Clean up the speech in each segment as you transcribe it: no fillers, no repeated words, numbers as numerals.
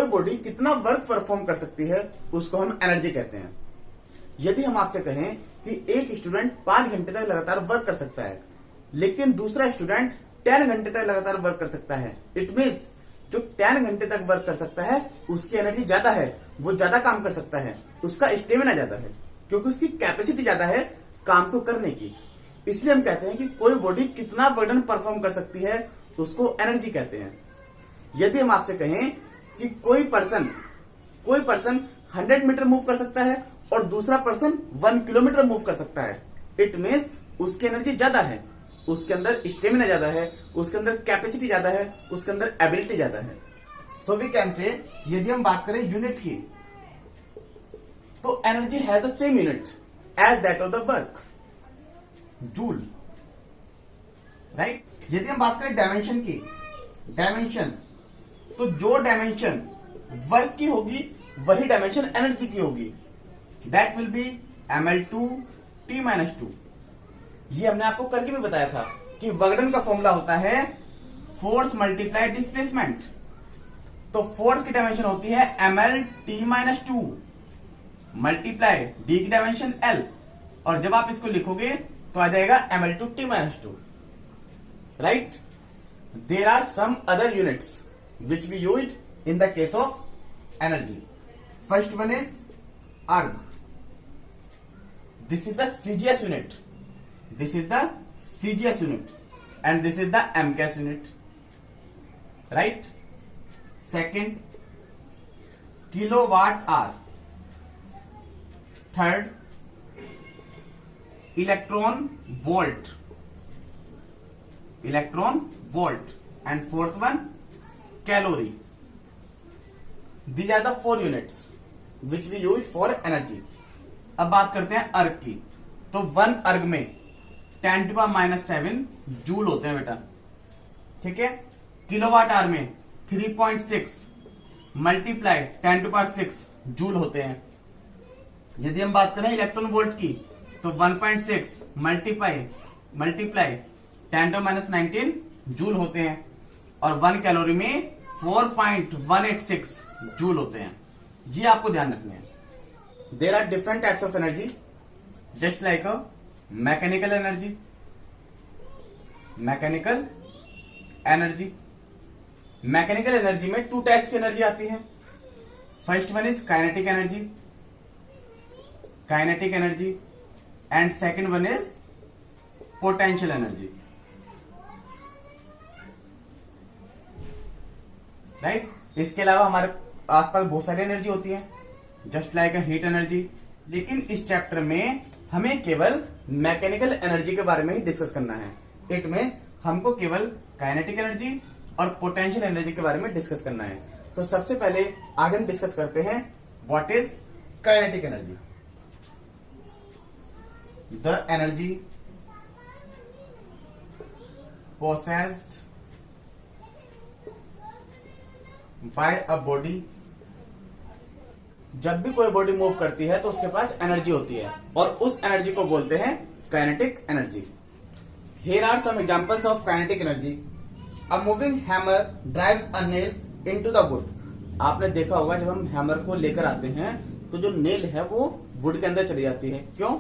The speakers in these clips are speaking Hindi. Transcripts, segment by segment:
बॉडी कितना वर्क परफॉर्म कर सकती है उसको हम एनर्जी कहते हैं। यदि हम आपसे कहें कि एक स्टूडेंट 5 घंटे तक लगातार वर्क कर सकता है, लेकिन दूसरा स्टूडेंट 10 घंटे तक लगातार वर्क कर सकता है, इट मीन्स जो 10 घंटे तक वर्क कर सकता है उसकी एनर्जी ज्यादा है, वो ज्यादा काम कर सकता है, उसका स्टेमिना ज्यादा है, क्योंकि उसकी कैपेसिटी ज्यादा है काम को करने की। इसलिए हम कहते हैं कि कोई बॉडी कितना बर्डन परफॉर्म कर सकती है उसको एनर्जी कहते हैं। यदि हम आपसे कहें कि कोई पर्सन 100 मीटर मूव कर सकता है और दूसरा पर्सन 1 किलोमीटर मूव कर सकता है, इट मीन्स उसकी एनर्जी ज्यादा है, उसके अंदर स्टेमिना ज्यादा है, उसके अंदर कैपेसिटी ज्यादा है, उसके अंदर एबिलिटी ज्यादा है। सो वी कैन से, यदि हम बात करें यूनिट की, तो एनर्जी है the same unit as that of the work, joule, right. यदि हम बात करें डायमेंशन की, डायमेंशन, तो जो डायमेंशन वर्क की होगी वही डायमेंशन एनर्जी की होगी, दैट विल बी ml2t-2। ये हमने आपको करके भी बताया था कि वर्क डन का फॉर्मूला होता है फोर्स मल्टीप्लाई डिस्प्लेसमेंट। तो फोर्स की डायमेंशन होती है mlt-2 मल्टीप्लाई डी की डायमेंशन l, और जब आप इसको लिखोगे तो आ जाएगा ml2t-2, right. There are some other units which we used in the case of energy. First one is erg, this is the CGS unit, this is the CGS unit and this is the MCAS unit, right? Second, kilowatt hour. Third, electron volt, and fourth one, calorie. These are the 4 units which we use for energy. अब बात करते हैं अर्ग की, तो 1 अर्ग में 10⁻⁷ जूल होते हैं बेटा, ठीक है। किलोवाट आवर में 3.6 मल्टीप्लाई 10⁻⁶ जूल होते हैं। यदि हम बात करें इलेक्ट्रॉन वोल्ट की, तो 1.6 मल्टीप्लाई 10⁻⁹ जूल होते हैं, और 1 कैलोरी में 4.186 जूल होते हैं। ये आपको ध्यान रखने हैं। There are different types of energy, just like mechanical energy, mechanical energy में 2 टाइप्स की एनर्जी आती है। First one is kinetic energy and second one is potential energy, right. इसके अलावा हमारे आसपास बहुत सारी एनर्जी होती है, जस्ट लाइक हीट एनर्जी, लेकिन इस चैप्टर में हमें केवल मैकेनिकल एनर्जी के बारे में ही डिस्कस करना है। इट मीन्स हमको केवल काइनेटिक एनर्जी और पोटेंशियल एनर्जी के बारे में डिस्कस करना है। तो सबसे पहले आज हम डिस्कस करते हैं what is kinetic energy. The energy possessed bye a body, जब भी कोई बॉडी मूव करती है तो उसके पास एनर्जी होती है, और उस एनर्जी को बोलते हैं kinetic energy. Here are some examples of kinetic energy. A moving hammer drives a nail into the wood. आपने देखा होगा जब हम हैमर को लेकर आते हैं तो जो नेल है वो वुड के अंदर चली जाती है। क्यों?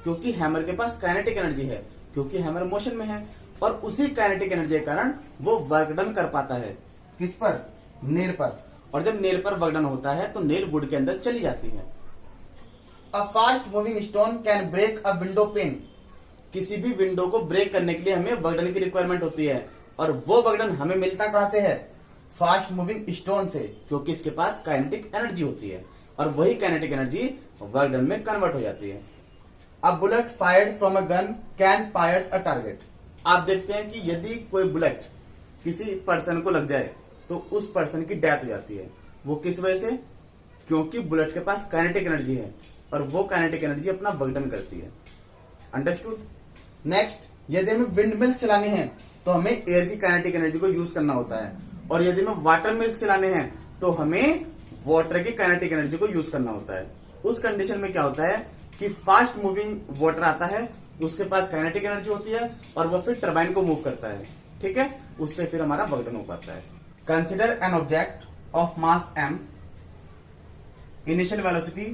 क्योंकि हैमर के पास काइनेटिक एनर्जी है, क्योंकि हैमर मोशन में है, और उसी काइनेटिक एनर्जी के कारण वो वर्क डन कर पाता है। किस पर? नेल पर। और जब नेल पर वर्क डन होता है तो नेल वुड के अंदर चली जाती है। A fast moving stone can break a window pane. किसी भी विंडो को ब्रेक करने के लिए हमें वर्क डन की रिक्वायरमेंट होती है, और वो वर्क डन हमें मिलता कहां से है? फास्ट मूविंग स्टोन से, क्योंकि इसके पास काइनेटिक एनर्जी होती है, और वही काइनेटिक एनर्जी वर्क डन में कन्वर्ट हो जाती है। A bullet fired from a gun can fire a target. आप देखते हैं कि यदि कोई बुलेट किसी पर्सन को लग जाए तो उस पर्सन की डेथ हो जाती है। वो किस वजह से? क्योंकि बुलेट के पास काइनेटिक एनर्जी है, और वो काइनेटिक एनर्जी अपना वर्क डन करती है। अंडरस्टूड? नेक्स्ट, यदि हमें विंड मिल्स चलानी है तो हमें एयर की काइनेटिक एनर्जी को यूज करना होता है, और यदि हमें वाटर मिल्स चलाने हैं तो हमें वाटर की काइनेटिक एनर्जी को यूज करना होता है। उस कंडीशन में क्या होता है कि फास्ट मूविंग वाटर आता है, उसके पास काइनेटिक एनर्जी होती है, और वो फिर टरबाइन को मूव करता है, ठीक है, उससे फिर हमारा वर्क डन हो पाता है। Consider an object of mass m initial velocity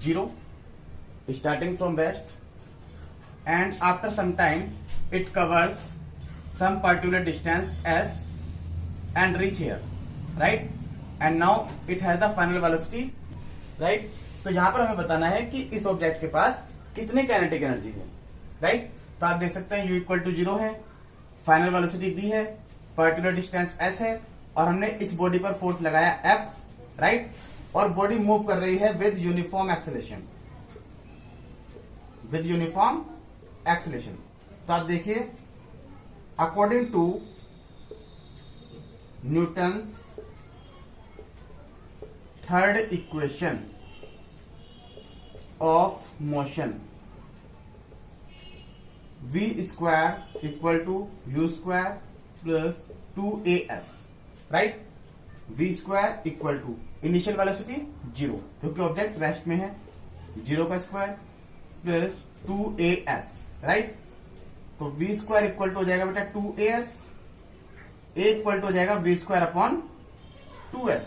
0 starting from rest, and after some time it covers some particular distance s and reach here, right? And now it has the final velocity, right? तो यहां पर हमें बताना है कि इस ऑब्जेक्ट के पास कितने काइनेटिक एनर्जी है, राइट? तो आप देख सकते हैं u इक्वल टू 0 है, फाइनल वेलोसिटी v है, पर्टिकुलर डिस्टेंस s है, और हमने इस बॉडी पर फोर्स लगाया F, राइट? और बॉडी मूव कर रही है with uniform acceleration, with uniform acceleration. तो आप देखिए, according to Newton's third equation of motion, v square equal to u square plus 2as, right? v square equal to initial velocity 0, क्योंकि ऑब्जेक्ट रेस्ट में है, 0 का स्क्वायर प्लस 2as, राइट? तो v स्क्वायर इक्वल टू हो जाएगा बेटा 2as, a इक्वल टू हो जाएगा v square upon 2s,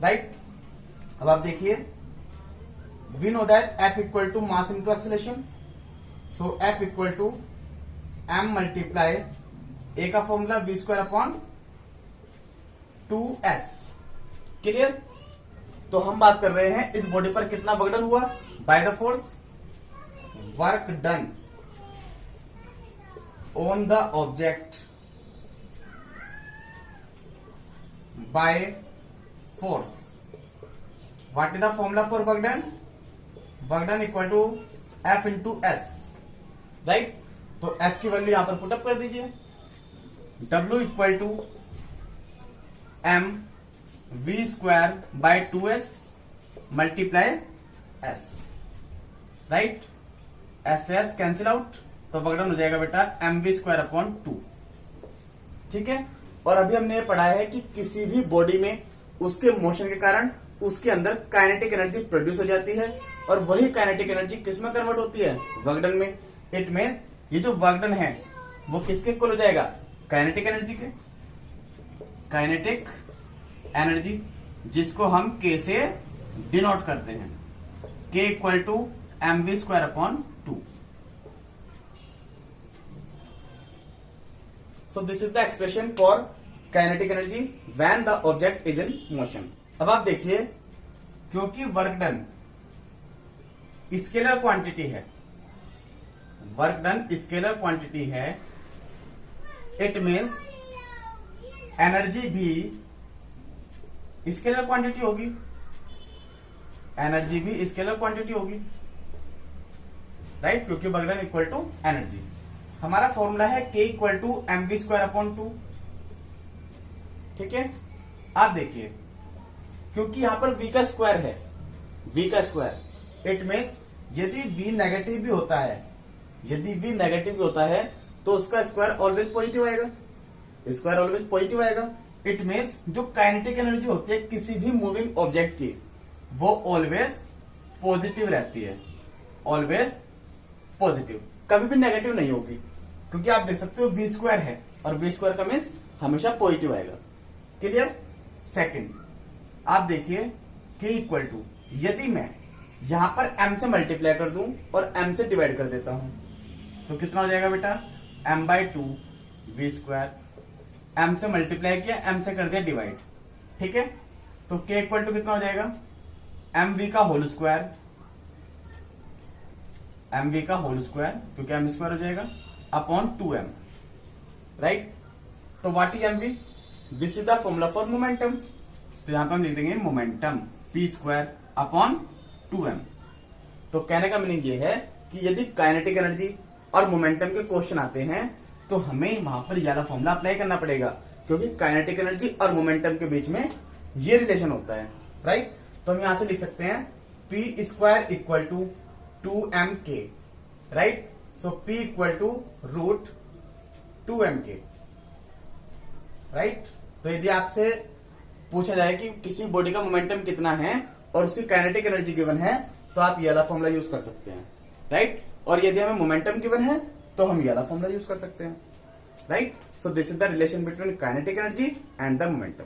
right? अब आप देखिए, we know that f equal to mass into acceleration, so f equal to m multiply a का formula v square upon 2s, clear? तो हम बात कर रहे हैं इस बॉडी पर कितना वर्क डन हुआ by the force, work done on the object by force. What is the formula for work done? Work done equal to F into S, right? तो F की वैल्यू यहां पर पुटअप कर दीजिए, W equal to M V square by 2S multiply S, right? S से S कैंसिल आउट, तो वर्क डन हो जाएगा बेटा mv स्क्वायर अपॉन 2, ठीक है? और अभी हमने ये पढ़ा है कि किसी भी बॉडी में उसके मोशन के कारण उसके अंदर काइनेटिक एनर्जी प्रोड्यूस हो जाती है, और वही काइनेटिक एनर्जी किसमें कन्वर्ट होती है? वर्क डन में। इट मींस ये जो वर्क डन है वो किसके इक्वल हो जाएगा? काइनेटिक एनर्जी के, काइनेटिक एनर्जी, जिसको हम k से डिनोट करते हैं, k equal to mv square upon 2। So this is the expression for kinetic energy when the object is in motion. अब आप देखिए, क्योंकि वर्क डन स्केलर क्वांटिटी है, वर्क डन स्केलर क्वांटिटी है, इट मीन्स एनर्जी भी स्केलर क्वांटिटी होगी, एनर्जी भी स्केलर क्वांटिटी होगी, राइट? क्योंकि work done equal to energy. हमारा फॉर्मूला है k equal to mv square upon 2, ठीक है? आप देखिए, क्योंकि यहां पर v का स्क्वायर है, v का स्क्वायर, इट मीन्स यदि v नेगेटिव भी होता है, यदि v नेगेटिव भी होता है तो उसका स्क्वायर ऑलवेज पॉजिटिव आएगा, स्क्वायर ऑलवेज पॉजिटिव आएगा। इट मीन्स जो काइनेटिक एनर्जी होती है किसी भी मूविंग ऑब्जेक्ट की, वो ऑलवेज पॉजिटिव रहती है, ऑलवेज पॉजिटिव, कभी भी नेगेटिव नहीं होगी, क्योंकि आप देख सकते हो v स्क्वायर है और v स्क्वायर का मीन्स हमेशा पॉजिटिव आएगा, क्लियर? सेकंड, आप देखिए k इक्वल टू, यदि मैं यहां पर m से मल्टीप्लाई कर दूं और m से डिवाइड कर देता हूं, तो कितना हो जाएगा बेटा? m by 2 v square, m से मल्टीप्लाई किया, m से कर दिया डिवाइड, ठीक है? तो k इक्वल टू कितना हो जाएगा? mv का होल स्क्वायर, mv का होल स्क्वायर, क्योंकि m स्क्वायर हो जाएगा, अपॉन 2m, राइट? तो what is mv? This is the formula for momentum, तो यहां पर हम लिख देंगे momentum p square upon 2m। तो कहने का मीनिंग ये है कि यदि काइनेटिक एनर्जी और मोमेंटम के क्वेश्चन आते हैं तो हमें वहां पर ये वाला फॉर्मूला अप्लाई करना पड़ेगा, क्योंकि काइनेटिक एनर्जी और मोमेंटम के बीच में ये रिलेशन होता है, राइट? तो हम यहां से लिख सकते हैं p square equal to 2mk, right? So p equal to root 2mk, right? तो यदि आपसे पूछा जाए कि किसी बॉडी का मोमेंटम कितना है और उसकी काइनेटिक एनर्जी गिवन है, तो आप ये वाला फॉर्मूला यूज कर सकते हैं, राइट? और यदि हमें मोमेंटम गिवन है तो हम ये वाला फॉर्मूला यूज कर सकते हैं, right? So this is the relation between kinetic energy and the momentum.